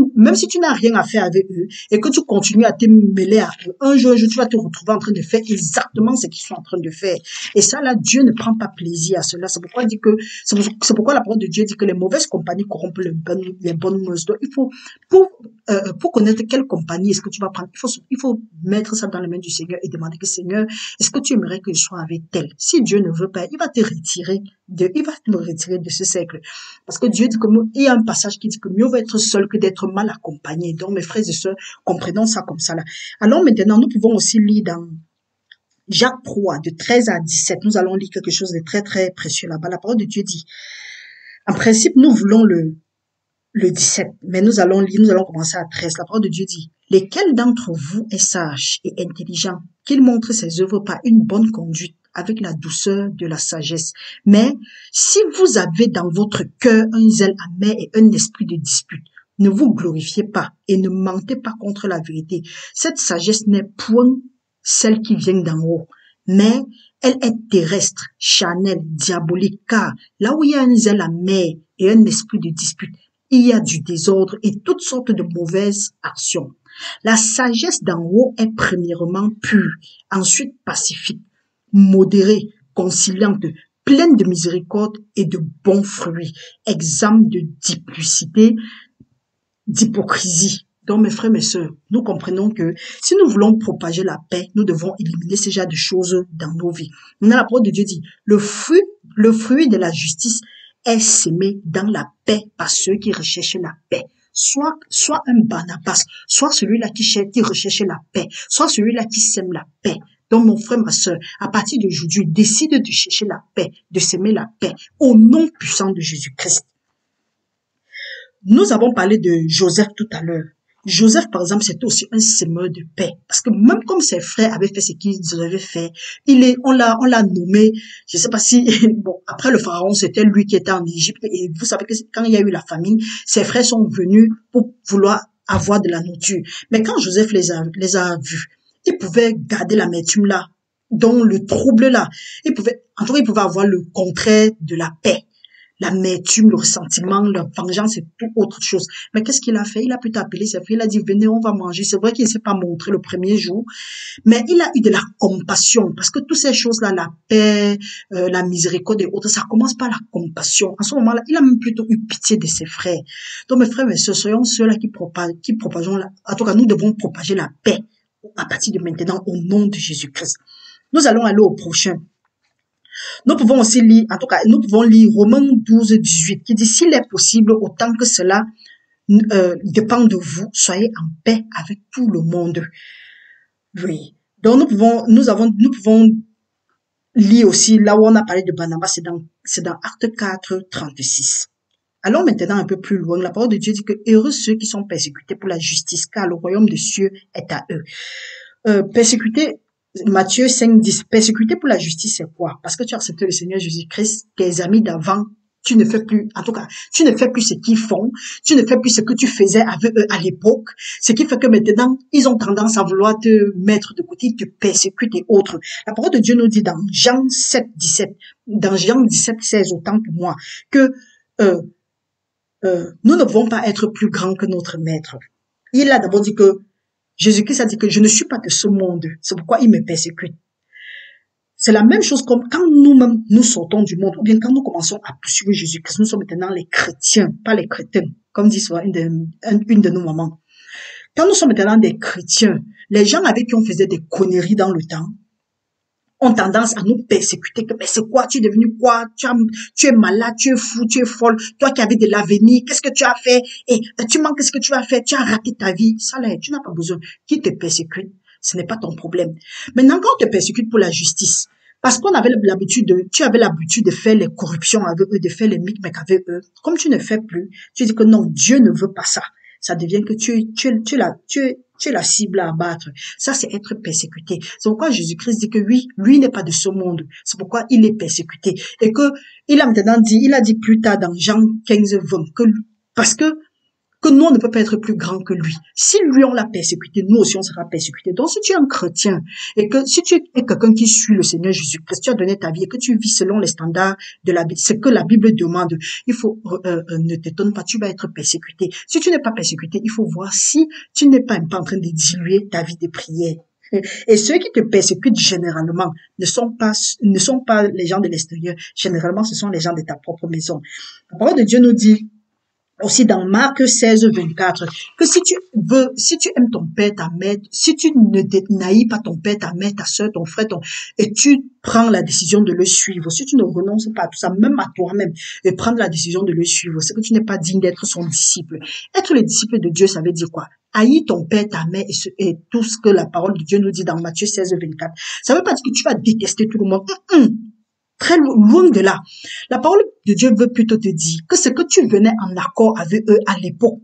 n'as rien à faire avec eux et que tu continues à te mêler à eux, un jour, tu vas te retrouver en train de faire exactement ce qu'ils sont en train de faire. Et ça, là, Dieu ne prend pas plaisir à cela. C'est pourquoi la parole de Dieu dit que les mauvaises compagnies corrompent les bonnes mœurs. Donc, il faut, pour connaître quelle compagnie est-ce que tu vas prendre, il faut mettre ça dans les mains du Seigneur et demander que Seigneur, est-ce que tu aimerais que je sois avec tel? Si Dieu ne veut pas, il va me retirer de ce cercle. Parce que Dieu dit il y a un passage qui dit que mieux vaut être seul que d'être mal accompagné. Donc, mes frères et sœurs, comprenons ça comme ça là. Alors maintenant, nous pouvons aussi lire dans Jacques 3, de 13 à 17, nous allons lire quelque chose de très, très précieux là-bas. La parole de Dieu dit, en principe, nous voulons le 17, mais nous allons commencer à 13. La parole de Dieu dit, lesquels d'entre vous est sage et intelligent, qu'il montre ses œuvres par une bonne conduite, avec la douceur de la sagesse. Mais si vous avez dans votre cœur un zèle amer et un esprit de dispute, ne vous glorifiez pas et ne mentez pas contre la vérité. Cette sagesse n'est point celle qui vient d'en haut, mais elle est terrestre, charnelle, diabolique, car là où il y a un zèle amer et un esprit de dispute, il y a du désordre et toutes sortes de mauvaises actions. La sagesse d'en haut est premièrement pure, ensuite pacifique, modérée, conciliante, pleine de miséricorde et de bons fruits, exempte de duplicité, d'hypocrisie. Donc, mes frères, mes sœurs, nous comprenons que si nous voulons propager la paix, nous devons éliminer ce genre de choses dans nos vies. Maintenant, la parole de Dieu dit, le fruit de la justice est semé dans la paix par ceux qui recherchent la paix. Soit un Barnabas, soit celui-là qui recherche la paix, soit celui-là qui sème la paix. Donc, mon frère, ma sœur, à partir d'aujourd'hui, décide de chercher la paix, de s'aimer la paix, au nom puissant de Jésus-Christ. Nous avons parlé de Joseph tout à l'heure. Joseph, par exemple, c'était aussi un semeur de paix. Parce que même comme ses frères avaient fait ce qu'ils avaient fait, on l'a nommé, je sais pas si, bon, après le pharaon, c'était lui qui était en Égypte. Et vous savez que quand il y a eu la famine, ses frères sont venus pour vouloir avoir de la nourriture. Mais quand Joseph les a vus, il pouvait garder l'amertume là, donc le trouble là. Il pouvait avoir le contraire de la paix. L'amertume, le ressentiment, la vengeance et tout autre chose. Mais qu'est-ce qu'il a fait? Il a pu appeler ses frères, il a dit, venez, on va manger. C'est vrai qu'il ne s'est pas montré le premier jour, mais il a eu de la compassion, parce que toutes ces choses-là, la paix, la miséricorde et autres, ça commence par la compassion. En ce moment-là, il a même plutôt eu pitié de ses frères. Donc, mes frères, mes sœurs, soyons ceux-là qui propageons en tout cas, nous devons propager la paix à partir de maintenant au nom de Jésus-Christ. Nous allons aller au prochain. Nous pouvons aussi lire, en tout cas, nous pouvons lire Romains 12, 18 qui dit, s'il est possible, autant que cela dépend de vous, soyez en paix avec tout le monde. Oui. Donc, nous pouvons lire aussi, là où on a parlé de Barnabas, c'est dans Acte 4, 36. Allons maintenant un peu plus loin. La parole de Dieu dit que heureux ceux qui sont persécutés pour la justice, car le royaume des cieux est à eux. Persécutés, Matthieu 5, 10. Persécuté pour la justice, c'est quoi? Parce que tu as accepté le Seigneur Jésus-Christ, tes amis d'avant, tu ne fais plus, en tout cas, tu ne fais plus ce qu'ils font, tu ne fais plus ce que tu faisais avec eux à l'époque, ce qui fait que maintenant, ils ont tendance à vouloir te mettre de côté, te persécuter et autres. La parole de Dieu nous dit dans Jean 7, 17, dans Jean 17, 16, autant pour moi, que nous ne devons pas être plus grands que notre maître. Il a d'abord dit que Jésus-Christ a dit que je ne suis pas de ce monde. C'est pourquoi il me persécute. C'est la même chose comme quand nous-mêmes nous sortons du monde ou bien quand nous commençons à poursuivre Jésus-Christ. Nous sommes maintenant les chrétiens, pas les crétins, comme dit souvent une de nos mamans. Quand nous sommes maintenant des chrétiens, les gens avec qui on faisait des conneries dans le temps ont tendance à nous persécuter. Mais c'est quoi? Tu es devenu quoi? Tu es malade, tu es fou, tu es folle. Toi qui avais de l'avenir, qu'est-ce que tu as fait? Et tu manques, qu'est-ce que tu as fait? Tu as raté ta vie. Ça là, tu n'as pas besoin. Qui te persécute? Ce n'est pas ton problème. Maintenant, quand on te persécute pour la justice, parce qu'on avait tu avais l'habitude de faire les corruptions avec eux, de faire les micmacs avec eux. Comme tu ne fais plus, tu dis que non, Dieu ne veut pas ça. Ça devient que tu es la cible à abattre. Ça, c'est être persécuté. C'est pourquoi Jésus-Christ dit que oui, lui n'est pas de ce monde. C'est pourquoi il est persécuté. Et que, il a dit plus tard dans Jean 15, 20, parce que nous, on ne peut pas être plus grand que lui. Si lui, on l'a persécuté, nous aussi, on sera persécuté. Donc, si tu es un chrétien et que si tu es quelqu'un qui suit le Seigneur Jésus-Christ, tu as donné ta vie et que tu vis selon les standards de la Bible, ce que la Bible demande, il faut, ne t'étonne pas, tu vas être persécuté. Si tu n'es pas persécuté, il faut voir si tu n'es pas en train de diluer ta vie de prière. Et ceux qui te persécutent généralement ne sont pas les gens de l'extérieur. Généralement, ce sont les gens de ta propre maison. La parole de Dieu nous dit, aussi dans Marc 16, 24, que si tu aimes ton père, ta mère, si tu ne dénailles pas ton père, ta mère, ta soeur, ton frère, et tu prends la décision de le suivre, si tu ne renonces pas à tout ça, même à toi-même, et prendre la décision de le suivre, c'est que tu n'es pas digne d'être son disciple. Être le disciple de Dieu, ça veut dire quoi? Haïs ton père, ta mère et tout ce que la parole de Dieu nous dit dans Matthieu 16, 24. Ça veut pas dire que tu vas détester tout le monde. Très loin de là. La parole de Dieu veut plutôt te dire que ce que tu venais en accord avec eux à l'époque,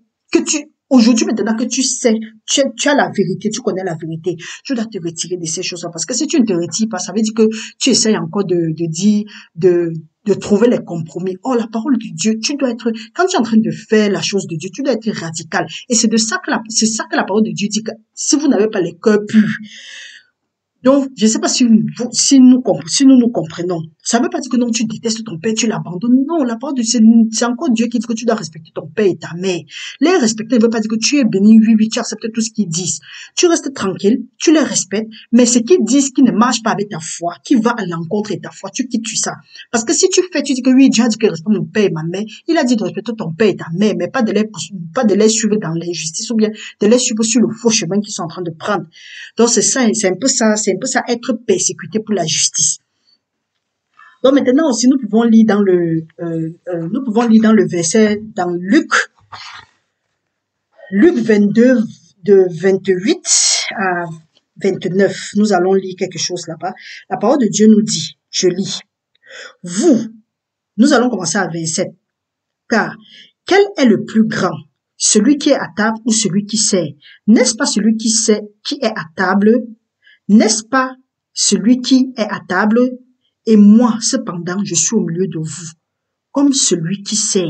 aujourd'hui, maintenant que tu sais, tu as la vérité, tu connais la vérité, tu dois te retirer de ces choses-là. Parce que si tu ne te retires pas, ça veut dire que tu essayes encore de trouver les compromis. Oh, la parole de Dieu, quand tu es en train de faire la chose de Dieu, tu dois être radical. Et c'est ça que la parole de Dieu dit que si vous n'avez pas les cœurs purs, donc, je ne sais pas si nous nous comprenons. Ça ne veut pas dire que non, tu détestes ton père, tu l'abandonnes. Non, la parole de Dieu, c'est encore Dieu qui dit que tu dois respecter ton père et ta mère. Les respecter ne veut pas dire que tu es béni, oui, tu acceptes tout ce qu'ils disent. Tu restes tranquille, tu les respectes, mais ce qu'ils disent qui ne marche pas avec ta foi, qui va à l'encontre de ta foi, tu quittes ça. Parce que si tu dis que oui, Dieu a dit que respecte mon père et ma mère, il a dit de respecter ton père et ta mère, mais pas de les suivre dans l'injustice ou bien de les suivre sur le faux chemin qu'ils sont en train de prendre. Donc, c'est un peu ça, être persécuté pour la justice. Donc, maintenant aussi, nous pouvons lire dans le verset, dans Luc 22, de 28 à 29. Nous allons lire quelque chose là-bas. La parole de Dieu nous dit, je lis, nous allons commencer à 27. Car, quel est le plus grand? Celui qui est à table ou celui qui sert? N'est-ce pas celui qui sert, qui est à table? N'est-ce pas celui qui est à table? Et moi, cependant, je suis au milieu de vous, comme celui qui sert.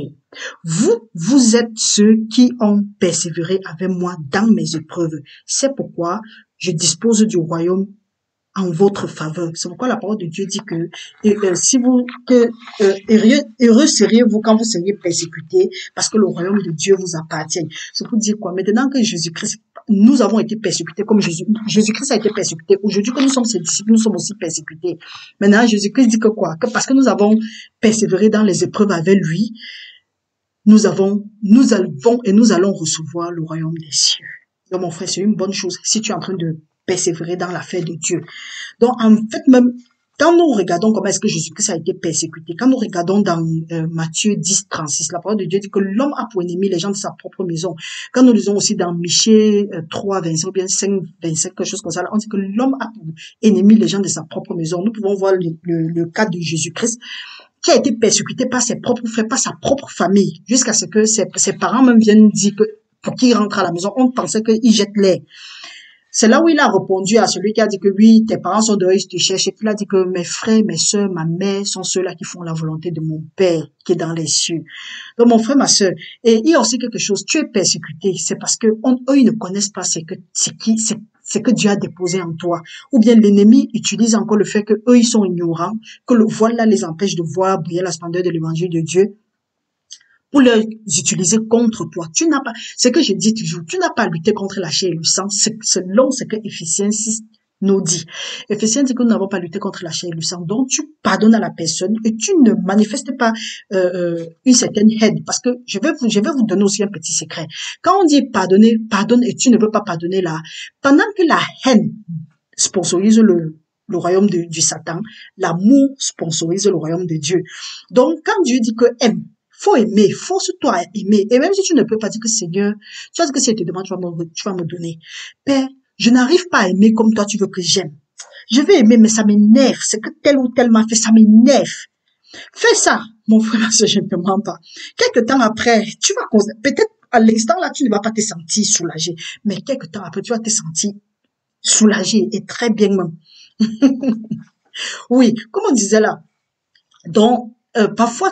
Vous êtes ceux qui ont persévéré avec moi dans mes épreuves. C'est pourquoi je dispose du royaume en votre faveur. C'est pourquoi la parole de Dieu dit que heureux seriez-vous quand vous seriez persécutés, parce que le royaume de Dieu vous appartient. C'est pour dire quoi? Maintenant que Jésus-Christ, nous avons été persécutés comme Jésus-Christ a été persécuté. Aujourd'hui que nous sommes ses disciples, nous sommes aussi persécutés. Maintenant, Jésus-Christ dit que quoi? Que parce que nous avons persévéré dans les épreuves avec lui, nous allons recevoir le royaume des cieux. Donc, mon frère, c'est une bonne chose si tu es en train de persévérer dans l'affaire de Dieu. Donc, en fait, même, Quand nous regardons comment est-ce que Jésus-Christ a été persécuté, quand nous regardons dans Matthieu 10, 36, la parole de Dieu dit que l'homme a pour ennemi les gens de sa propre maison. Quand nous lisons aussi dans Michée 3, 25 ou bien 5, 25, quelque chose comme ça, là, on dit que l'homme a pour ennemi les gens de sa propre maison. Nous pouvons voir le cas de Jésus-Christ qui a été persécuté par ses propres frères, par sa propre famille, jusqu'à ce que ses parents même viennent dire que pour qu'il rentre à la maison, on pensait qu'il jette l'air. C'est là où il a répondu à celui qui a dit que oui, tes parents sont dehors, ils te cherchent. Et puis il a dit que mes frères, mes sœurs, ma mère sont ceux-là qui font la volonté de mon Père qui est dans les cieux. Donc mon frère, ma sœur, et il y a aussi quelque chose, tu es persécuté, c'est parce que eux, ils ne connaissent pas c'est que Dieu a déposé en toi. Ou bien l'ennemi utilise encore le fait que eux, ils sont ignorants, que le voile là les empêche de voir briller la splendeur de l'évangile de Dieu, pour les utiliser contre toi. Tu n'as pas, c'est que je dis toujours, tu n'as pas à lutter contre la chair et le sang, selon ce que Éphésiens 6 nous dit. Éphésiens dit que nous n'avons pas lutté contre la chair et le sang, donc tu pardonnes à la personne et tu ne manifestes pas une certaine haine, parce que je vais vous donner aussi un petit secret. Quand on dit pardonner, pardonne et tu ne veux pas pardonner là, pendant que la haine sponsorise le royaume du Satan, l'amour sponsorise le royaume de Dieu. Donc quand Dieu dit que aime, faut aimer, force-toi à aimer. Et même si tu ne peux pas dire que Seigneur, tu vas dire que si elle te demande, tu vas me donner. Père, je n'arrive pas à aimer comme toi tu veux que j'aime. Je vais aimer, mais ça m'énerve. C'est que tel ou tel m'a fait, ça m'énerve. Fais ça, mon frère, je ne te mens pas. Quelque temps après, tu vas, peut-être à l'instant là, tu ne vas pas te sentir soulagé. Mais quelque temps après, tu vas te sentir soulagé et très bien même. Oui, comme on disait là. Donc, parfois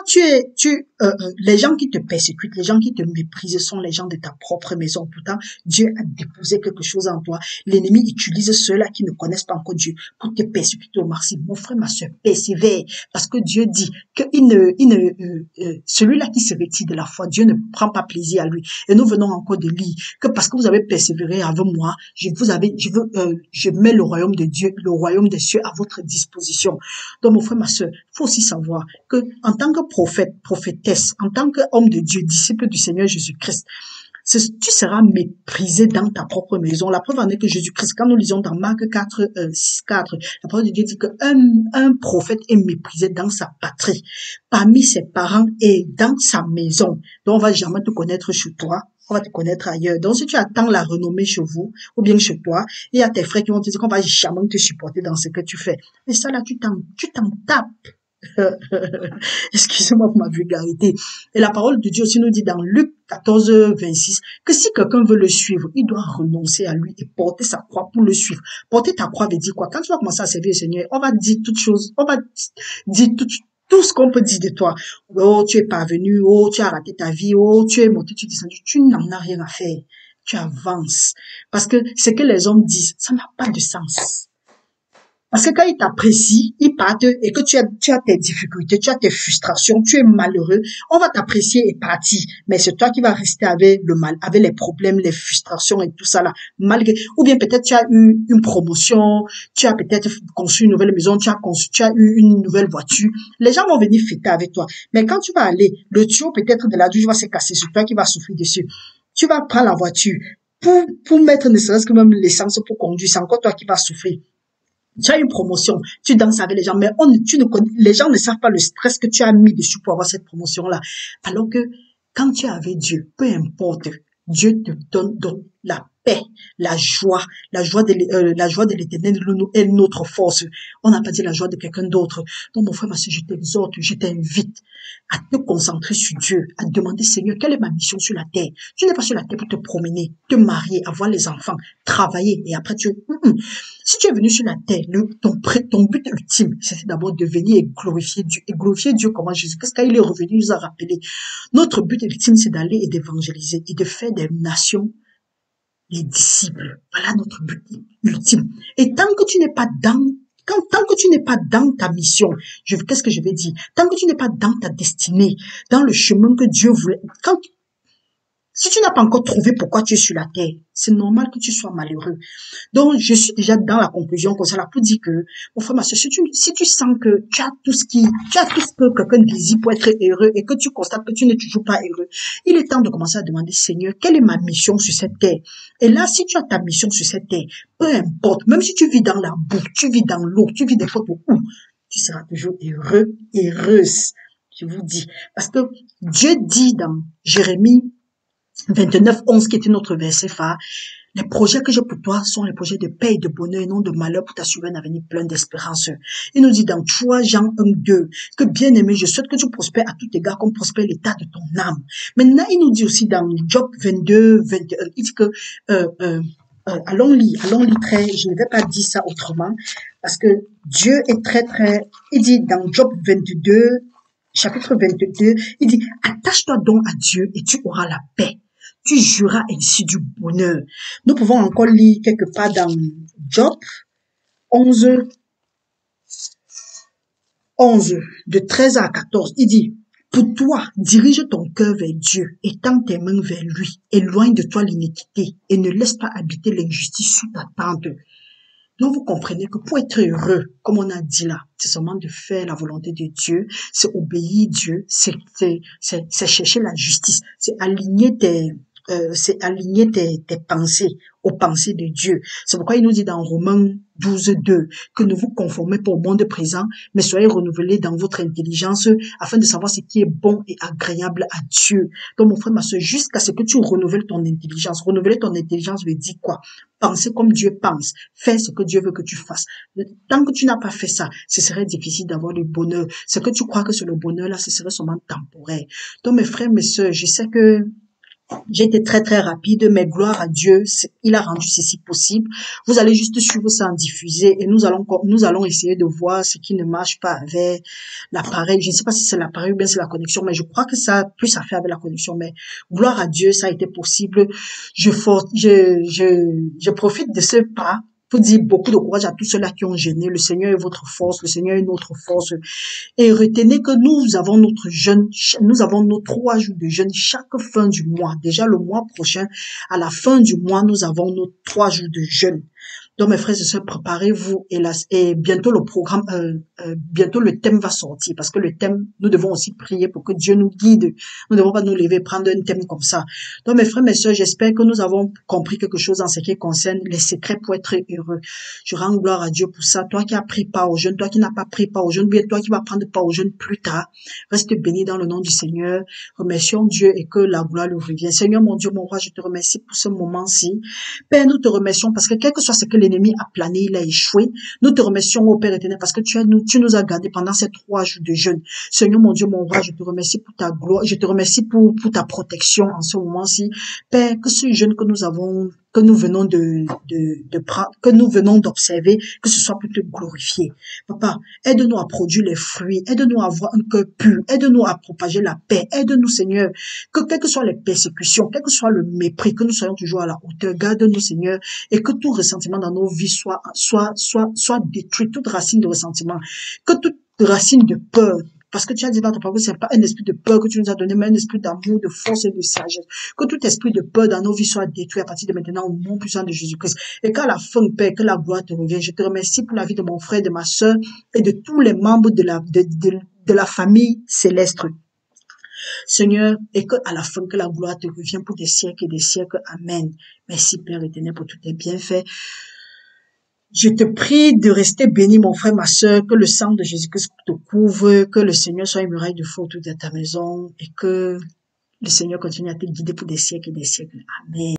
les gens qui te persécutent, les gens qui te méprisent sont les gens de ta propre maison. Pourtant, Dieu a déposé quelque chose en toi. L'ennemi utilise ceux-là qui ne connaissent pas encore Dieu pour te persécuter au maximum. Mon frère, ma soeur, persévère, parce que Dieu dit que celui-là qui se retire de la foi, Dieu ne prend pas plaisir à lui. Et nous venons encore de lire que parce que vous avez persévéré avec moi, je mets le royaume de Dieu, le royaume des cieux à votre disposition. Donc, mon frère, ma soeur, faut aussi savoir que en tant que prophète, prophétesse, en tant qu'homme de Dieu, disciple du Seigneur Jésus-Christ, tu seras méprisé dans ta propre maison. La preuve en est que Jésus-Christ, quand nous lisons dans Marc 4, 6, 4, la parole de Dieu dit qu'un prophète est méprisé dans sa patrie, parmi ses parents et dans sa maison. Donc, on va jamais te connaître chez toi. On va te connaître ailleurs. Donc, si tu attends la renommée chez vous, ou bien chez toi, il y a tes frères qui vont te dire qu'on va jamais te supporter dans ce que tu fais. Et ça, là, tu t'en tapes. Excusez-moi pour ma vulgarité. Et la parole de Dieu aussi nous dit dans Luc 14, 26, que si quelqu'un veut le suivre, il doit renoncer à lui et porter sa croix pour le suivre. Porter ta croix veut dire quoi? Quand tu vas commencer à servir le Seigneur, on va dire toutes choses, on va dire tout ce qu'on peut dire de toi. Oh, tu es parvenu, oh, tu as raté ta vie, oh, tu es monté, tu es descendu, tu n'en as rien à faire. Tu avances. Parce que ce que les hommes disent, ça n'a pas de sens. Parce que quand ils t'apprécient, ils partent et que tu as tes difficultés, tu as tes frustrations, tu es malheureux, on va t'apprécier et partir. Mais c'est toi qui vas rester avec le mal, avec les problèmes, les frustrations et tout ça là. Malgré, ou bien peut-être tu as eu une promotion, tu as peut-être construit une nouvelle maison, tu as eu une nouvelle voiture. Les gens vont venir fêter avec toi. Mais quand tu vas aller, le tuyau peut-être de la douche va se casser, c'est toi qui vas souffrir dessus. Tu vas prendre la voiture pour mettre ne serait-ce que même l'essence pour conduire, c'est encore toi qui vas souffrir. Tu as une promotion, tu danses avec les gens, mais les gens ne savent pas le stress que tu as mis dessus pour avoir cette promotion-là. Alors que quand tu es avec Dieu, peu importe, Dieu te donne donc la paix, la joie de l'Éternel est notre force. On n'a pas dit la joie de quelqu'un d'autre. Donc mon frère, ma soeur, je t'exhorte, je t'invite à te concentrer sur Dieu, à te demander, Seigneur, quelle est ma mission sur la terre? Tu n'es pas sur la terre pour te promener, te marier, avoir les enfants, travailler, et après si tu es venu sur la terre, ton but ultime, c'est d'abord de venir et glorifier Dieu. Et glorifier Dieu comment Jésus, parce qu'il est revenu, il nous a rappelé. Notre but ultime, c'est d'aller et d'évangéliser et de faire des nations les disciples. Voilà notre but ultime. Et tant que tu n'es pas tant que tu n'es pas dans ta mission, qu'est-ce que je vais dire? Tant que tu n'es pas dans ta destinée, dans le chemin que Dieu voulait, si tu n'as pas encore trouvé pourquoi tu es sur la terre, c'est normal que tu sois malheureux. Donc, je suis déjà dans la conclusion comme ça là pour dire que, mon frère, ma soeur, si tu sens que tu as tout ce que quelqu'un désire pour être heureux et que tu constates que tu n'es toujours pas heureux, il est temps de commencer à demander, Seigneur, quelle est ma mission sur cette terre? Et là, si tu as ta mission sur cette terre, peu importe, même si tu vis dans la boue, tu vis dans l'eau, tu vis n'importe où, tu seras toujours heureux, heureuse. Je vous dis. Parce que Dieu dit dans Jérémie 29, 11, qui était notre verset phare, les projets que j'ai pour toi sont les projets de paix et de bonheur et non de malheur pour t'assurer un avenir plein d'espérance. Il nous dit dans 3 Jean 1, 2 que bien aimé, je souhaite que tu prospères à tout égard comme prospère l'état de ton âme. Maintenant, il nous dit aussi dans Job 22, 21, il dit que allons lire très, je ne vais pas dire ça autrement, parce que Dieu est très, il dit dans Job 22, chapitre 22, il dit, attache-toi donc à Dieu et tu auras la paix. Tu jouiras ainsi du bonheur. Nous pouvons encore lire quelque part dans Job 11, de 13 à 14. Il dit, pour toi, dirige ton cœur vers Dieu et tends tes mains vers lui. Éloigne de toi l'iniquité et ne laisse pas habiter l'injustice sous ta tente. Donc, vous comprenez que pour être heureux, comme on a dit là, c'est seulement de faire la volonté de Dieu, c'est obéir Dieu, c'est chercher la justice, c'est aligner tes pensées aux pensées de Dieu. C'est pourquoi il nous dit dans Romains 12, 2 que ne vous conformez pas au monde présent, mais soyez renouvelés dans votre intelligence afin de savoir ce qui est bon et agréable à Dieu. Donc, mon frère, ma soeur, jusqu'à ce que tu renouvelles ton intelligence. Renouveler ton intelligence veut dire quoi? Penser comme Dieu pense. Faire ce que Dieu veut que tu fasses. Tant que tu n'as pas fait ça, ce serait difficile d'avoir le bonheur. Ce que tu crois que c'est le bonheur, là, ce serait seulement temporaire. Donc, mes frères, mes sœurs, je sais que j'ai été très rapide, mais gloire à Dieu, il a rendu ceci possible. Vous allez juste suivre ça en diffusé et nous allons essayer de voir ce qui ne marche pas avec l'appareil. Je ne sais pas si c'est l'appareil ou bien c'est la connexion, mais je crois que ça a plus à faire avec la connexion. Mais gloire à Dieu, ça a été possible. Je profite de ce pas pour dire beaucoup de courage à tous ceux-là qui ont gêné. Le Seigneur est votre force, le Seigneur est notre force. Et retenez que nous avons nos 3 jours de jeûne chaque fin du mois. Déjà le mois prochain, à la fin du mois, nous avons nos 3 jours de jeûne. Donc, mes frères et sœurs, préparez-vous et bientôt bientôt le thème va sortir parce que le thème, nous devons aussi prier pour que Dieu nous guide. Nous ne devons pas nous lever, prendre un thème comme ça. Donc, mes frères, mes sœurs, j'espère que nous avons compris quelque chose en ce qui concerne les secrets pour être heureux. Je rends gloire à Dieu pour ça. Toi qui as pris part au jeûne, toi qui n'as pas pris part au jeûne, bien toi qui vas prendre part au jeûne plus tard, reste béni dans le nom du Seigneur. Remercions Dieu et que la gloire lui revienne. Seigneur, mon Dieu, mon roi, je te remercie pour ce moment-ci. Père, nous te remercions parce que quel que soit ce que l'ennemi a plané, il a échoué. Nous te remercions, ô Père éternel, parce que tu nous as gardés pendant ces 3 jours de jeûne. Seigneur, mon Dieu, mon roi, je te remercie pour ta gloire, je te remercie pour ta protection en ce moment-ci. Père, que ce jeûne que nous avons, que nous venons que nous venons d'observer, que ce soit pour te glorifier. Papa, aide-nous à produire les fruits, aide-nous à avoir un cœur pur, aide-nous à propager la paix, aide-nous, Seigneur, que quelles que soient les persécutions, quel que soit le mépris, que nous soyons toujours à la hauteur, garde-nous, Seigneur, et que tout ressentiment dans nos vies soit détruit, toute racine de ressentiment, que toute racine de peur, parce que tu as dit dans ton parole, c'est pas un esprit de peur que tu nous as donné, mais un esprit d'amour, de force et de sagesse. Que tout esprit de peur dans nos vies soit détruit à partir de maintenant au nom puissant de Jésus-Christ. Et qu'à la fin, Père, que la gloire te revienne. Je te remercie pour la vie de mon frère, de ma sœur et de tous les membres de la famille céleste. Seigneur, et que à la fin, que la gloire te revienne pour des siècles et des siècles. Amen. Merci, Père éternel, pour tous tes bienfaits. Je te prie de rester béni, mon frère, ma sœur, que le sang de Jésus-Christ te couvre, que le Seigneur soit une muraille de feu autour de ta maison et que le Seigneur continue à te guider pour des siècles et des siècles. Amen.